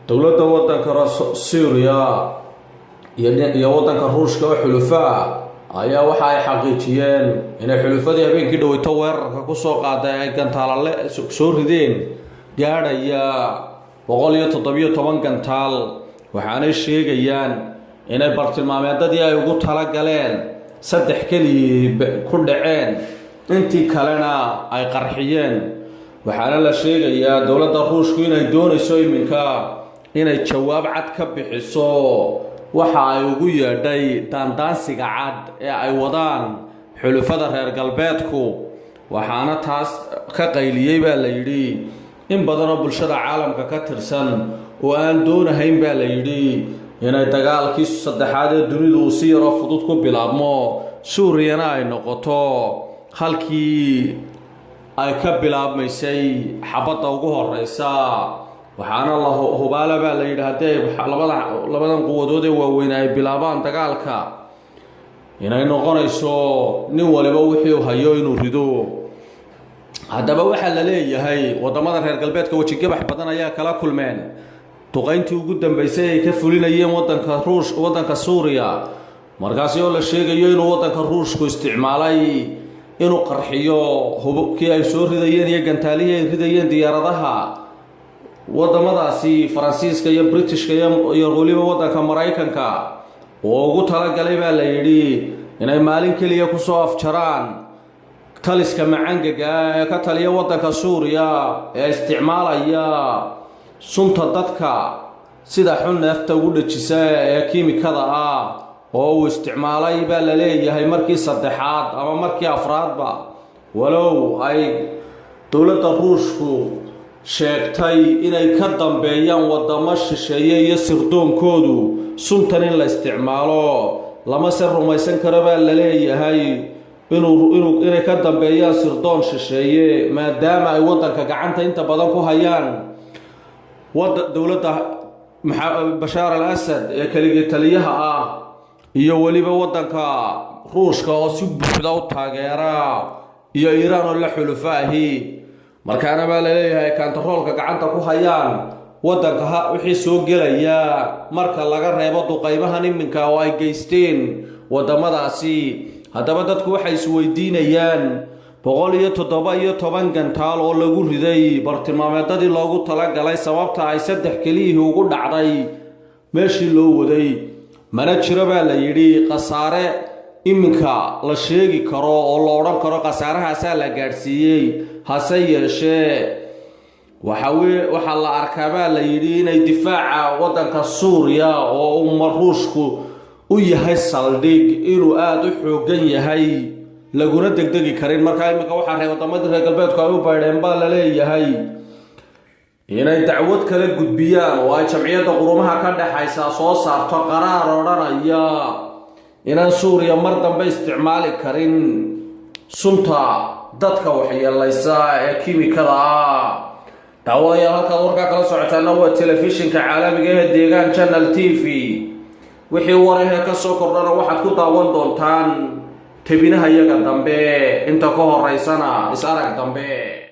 dowladda waddanka Suuriya iyo waddanka Ruushka oo xulufaa ayaa waxa ay xaqiijiyeen inay xulufadii habeenkii dhaweyto weerarka ku soo qaaday ay gantaal soo rideen gaadhaya 117 gantaal waxaanay sheegayaan inay bartilmaameedadii ay ugu tala galeen saddex kaliya ku dhaceen intii kalena ay qarxiyeen waxaana la sheegayaa dowladda Ruushku inay doonayso iminka inay jawaab cad ka bixiso waxa ay ugu yeedhay daandaansiga cad ee ay wadaan xulufada reer galbeedku waxaana taas ka qayliyay baa la yiri in badan oo bulshada caalamka ka tirsan oo aan doonahayn baa la yiri inay dagaalkii saddexaad ee dunidu si yar oo fudud ku bilaabmo Suuriyana ay noqoto halkii ay ka bilaabmaysay xabadda ugu horeysa waxaana la hubaala baa la yiraahday labadan quwadood ee waaweyn ay bilaabaan dagaalka inay noqonayso nin waliba wixii uu hayo inuu rido haddaba waxa la leeyahay wadamada reer galbeedka wajigabax badan ayaa kala kulmeen duqayntii ugu dambeysay ay ka fulinayeen waddanka Suuriya markaas oo la sheegayo inuu waddanka Ruushku isticmaalay inuu qarxiyo hubkii ay soo ridayeen iyo gantaalihii ay ridayeen diyaaradaha wadamadaasi Faransiiska iyo Britishka iyo waliba waddanka Mareykanka oo ugu tala galay baa la yiri inay maalin kaliya ku soo afjaraan taliska macangaga ee ka taliya waddanka Suuriya ee isticmaalaya sunta dadka sida xun neefta ugu dhajisa ee kiimikada ah oo uu isticmaalay baa la leeyahay markii saddexaad ama markii afraadba walow ay dowladda Ruushku sheegtay inay ka dambeeyaan wadamo shisheeye iyo sirdoonkoodu suntan in la isticmaalo lama se rumaysan karo baa la leeyahay inay ka dambeeyaan sirdoon shisheeye maadaama ay waddanka gacanta inta badan ku hayaan dowladda Bashaar al-Assad ee kaliya taliyaha ah iyo waliba waddanka Ruushka oo si buuxda u taageera iyo Iiraan oo la xulufaahi markaana baa la leeyahay kantaroolka gacanta ku hayaan waddanka wixii soo gelaya marka laga reebo duqaymaha iminka oo ay geysteen wadamadaasi haddaba dadku waxay isweydiinayaan 117 gantaal oo lagu riday bartilmaameedadii loogu tala galay sababta ay saddex kaliya ugu dhacday meeshii loo waday mana jiro baa la yiri qasaare iminka la sheegi karo oo la oran karo qasaarahaas la gaarsiiyay hase yeeshee waxa la arkaa baa la yiri inay difaaca waddanka Suuriya oo Ruushku u yahay saldhig inuu aad u xoogan yahay laguna degdegi karin marka iminka waxa reer wadamada reer galbeedku ay u baydheen baa la leeyahay inay dacwad kala gudbiyaan oo ay jamciyadda qurumaha ka dhaxaysa soo saarto qaraar odhanaya inaan Suuriya mar dambe isticmaali karin sunta dadka waxyeelaysa ee kiimikada ah daawadayaal halka warka kala socotaana waa telefishinka caalamiga ee Deegaan Channel TV wixii waraha ka soo kordhana waxaad ku daawan doontaan tabinaha iyaga dambe inta ka horeysana is arag dambe